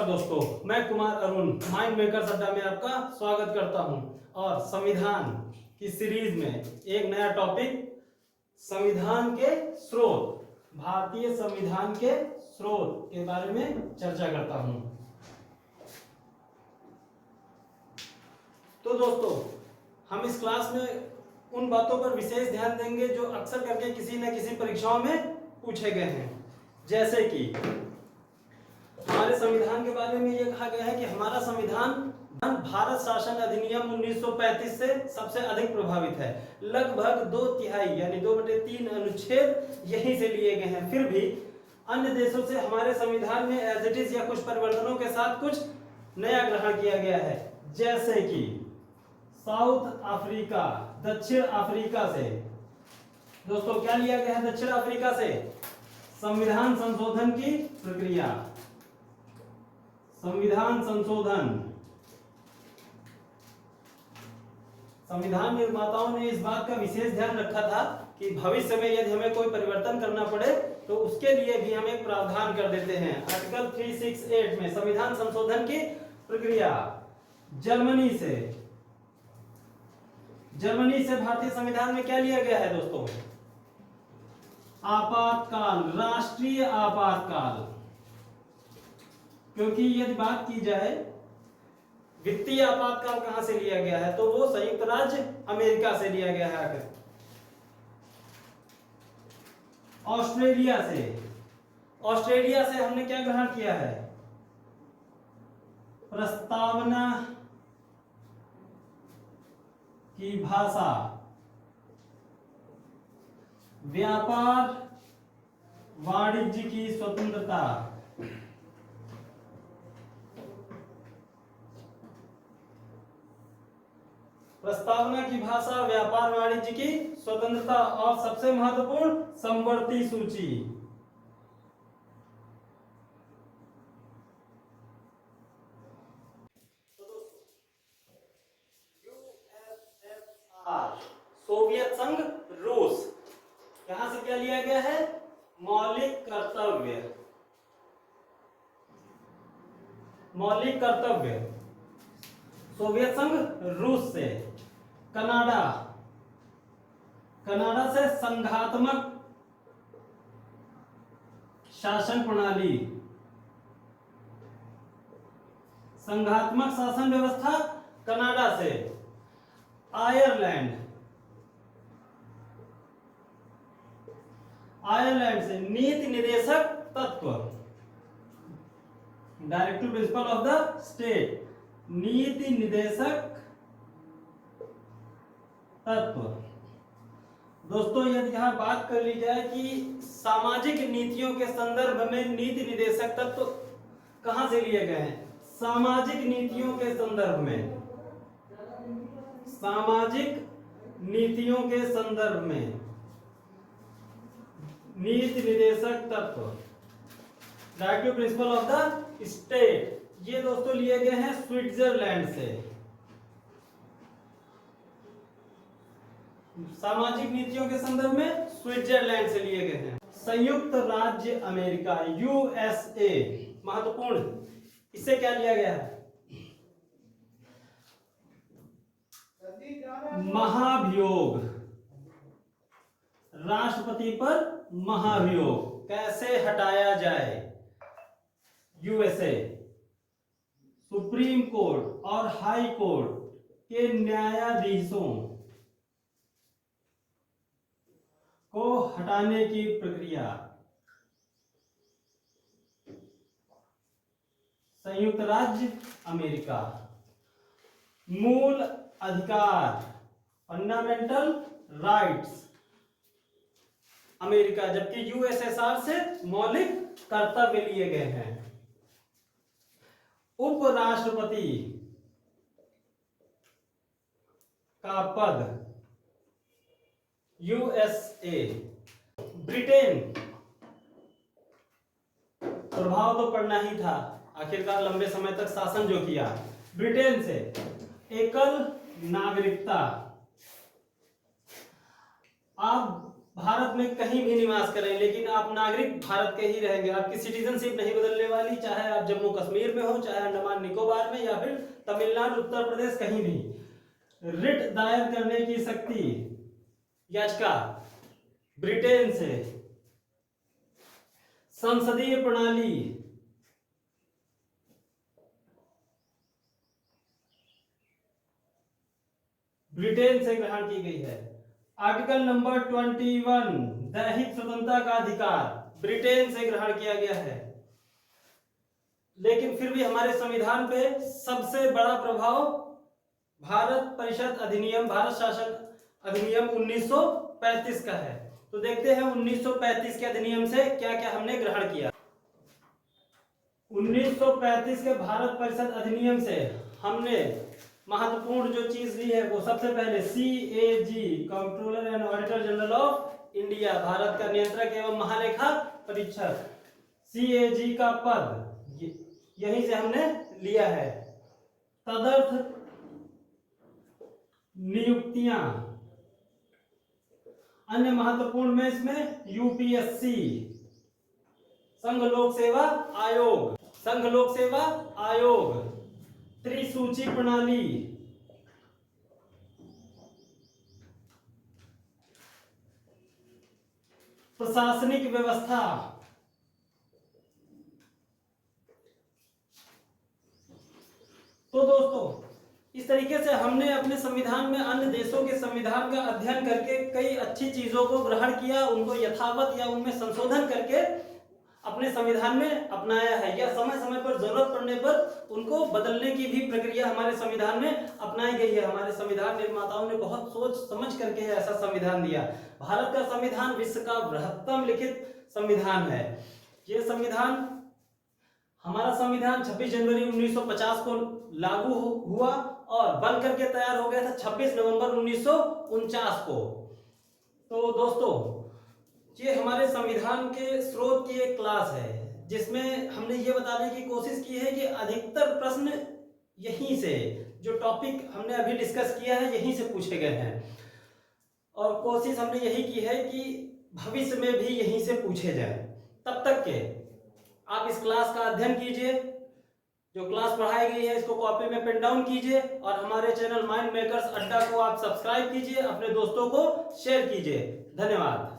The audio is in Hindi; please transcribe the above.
दोस्तों, मैं कुमार अरुण माइंड मेकर्स अड्डा में आपका स्वागत करता हूं और संविधान की सीरीज में एक नया टॉपिक संविधान के स्रोत, भारतीय संविधान के स्रोत के बारे में चर्चा करता हूं। तो दोस्तों, हम इस क्लास में उन बातों पर विशेष ध्यान देंगे जो अक्सर करके किसी न किसी परीक्षाओं में पूछे गए हैं। जैसे कि हमारे संविधान के बारे में यह कहा गया है कि हमारा संविधान भारत शासन अधिनियम 1935 से सबसे अधिक प्रभावित है। लगभग 2/3 यानी 2/3 अनुच्छेद यहीं से लिए गए हैं। फिर भी अन्य देशों से हमारे संविधान में एज इट इज या कुछ परिवर्तनों के साथ कुछ नया ग्रहण किया गया है। जैसे कि साउथ अफ्रीका, दक्षिण अफ्रीका से दोस्तों क्या लिया गया है? दक्षिण अफ्रीका से संविधान संशोधन की प्रक्रिया, संविधान संशोधन। संविधान निर्माताओं ने इस बात का विशेष ध्यान रखा था कि भविष्य में यदि हमें कोई परिवर्तन करना पड़े तो उसके लिए भी हम एक प्रावधान कर देते हैं। आर्टिकल 368 में संविधान संशोधन की प्रक्रिया। जर्मनी से भारतीय संविधान में क्या लिया गया है दोस्तों? आपातकाल, राष्ट्रीय आपातकाल। क्योंकि यदि बात की जाए वित्तीय आपातकाल कहां से लिया गया है तो वो संयुक्त राज्य अमेरिका से लिया गया है। आकर ऑस्ट्रेलिया से हमने क्या ग्रहण किया है? प्रस्तावना की भाषा, व्यापार वाणिज्य की स्वतंत्रता, प्रस्तावना की भाषा, व्यापार वाणिज्य की स्वतंत्रता और सबसे महत्वपूर्ण समवर्ती सूची। सोवियत संघ रूस, यहां से क्या लिया गया है? मौलिक कर्तव्य। सोवियत संघ रूस से। कनाडा से संघात्मक शासन प्रणाली, संघात्मक शासन व्यवस्था कनाडा से। आयरलैंड से नीति निदेशक तत्व, directive principle of the state, नीति निदेशक तत्व। दोस्तों, यदि यहां बात कर ली जाए कि सामाजिक नीतियों के संदर्भ में नीति निदेशक तत्व कहां से लिए गए हैं? सामाजिक नीतियों के संदर्भ में, सामाजिक नीतियों के संदर्भ में नीति निदेशक तत्व, directive principle of the state, ये दोस्तों लिए गए हैं स्विट्जरलैंड से। सामाजिक नीतियों के संदर्भ में स्विट्जरलैंड से लिए गए हैं। संयुक्त राज्य अमेरिका, यूएसए, महत्वपूर्ण, इससे क्या लिया गया है? महाभियोग, राष्ट्रपति पर महाभियोग कैसे हटाया जाए? यूएसए सुप्रीम कोर्ट और हाई कोर्ट के न्यायाधीशों को हटाने की प्रक्रिया। संयुक्त राज्य अमेरिका। मूल अधिकार, फंडामेंटल राइट्स, अमेरिका, जबकि यूएसएसआर से मौलिक कर्तव्य लिए गए हैं। उपराष्ट्रपति का पद, यूएसए। ब्रिटेन, प्रभाव तो पड़ना ही था, आखिरकार लंबे समय तक शासन जो किया। ब्रिटेन से एकल नागरिकता। आप भारत में कहीं भी निवास करें, लेकिन आप नागरिक भारत के ही रहेंगे। आपकी सिटीजनशिप नहीं बदलने वाली, चाहे आप जम्मू कश्मीर में हो, चाहे अंडमान निकोबार में, या फिर तमिलनाडु, उत्तर प्रदेश, कहीं भी। रिट दायर करने की शक्ति, याचिका, ब्रिटेन से। संसदीय प्रणाली, ब्रिटेन से ग्रहण की गई है। आर्टिकल नंबर 21, दैहिक स्वतंत्रता का अधिकार, ब्रिटेन से ग्रहण किया गया है। लेकिन फिर भी हमारे संविधान पे सबसे बड़ा प्रभाव भारत परिषद अधिनियम, भारत शासन अधिनियम 1935 का है। तो देखते हैं 1935 के अधिनियम से क्या क्या हमने ग्रहण किया। 1935 के भारत परिषद अधिनियम से हमने महत्वपूर्ण जो चीज ली है वो सबसे पहले CAG, controller and auditor general of India, Bharat का नियंत्रक एवं महालेखा परीक्षक, CAG का पद यहीं से हमने लिया है। तदर्थ नियुक्तियां, अन्य महत्वपूर्ण में इसमें UPSC, संघ लोक सेवा आयोग, संघ लोक सेवा आयोग, त्रिसूची प्रणाली, प्रशासनिक व्यवस्था। तो दोस्तों, इस तरीके से हमने अपने संविधान में अन्य देशों के संविधान का अध्ययन करके कई अच्छी चीजों को ग्रहण किया, उनको यथावत या उनमें संशोधन करके अपने संविधान में अपनाया है, या समय समय पर जरूरत पड़ने पर उनको बदलने की भी प्रक्रिया हमारे संविधान में अपनाई गई है। हमारे संविधान निर्माताओं ने बहुत सोच समझ करके ऐसा संविधान दिया। भारत का संविधान विश्व का बृहत्तम लिखित संविधान है। ये संविधान, हमारा संविधान 26 जनवरी 1950 को लागू हुआ और बन करके तैयार हो गया था 26 नवंबर 1949 को। तो दोस्तों, ये हमारे संविधान के स्रोत की एक क्लास है, जिसमें हमने ये बताने की कोशिश की है कि अधिकतर प्रश्न यहीं से, जो टॉपिक हमने अभी डिस्कस किया है, यहीं से पूछे गए हैं, और कोशिश हमने यही की है कि भविष्य में भी यहीं से पूछे जाए। तब तक के आप इस क्लास का अध्ययन कीजिए, जो क्लास पढ़ाई गई है इसको कॉपी में पेन डाउन कीजिए, और हमारे चैनल माइंड मेकर्स अड्डा को आप सब्सक्राइब कीजिए, अपने दोस्तों को शेयर कीजिए। धन्यवाद।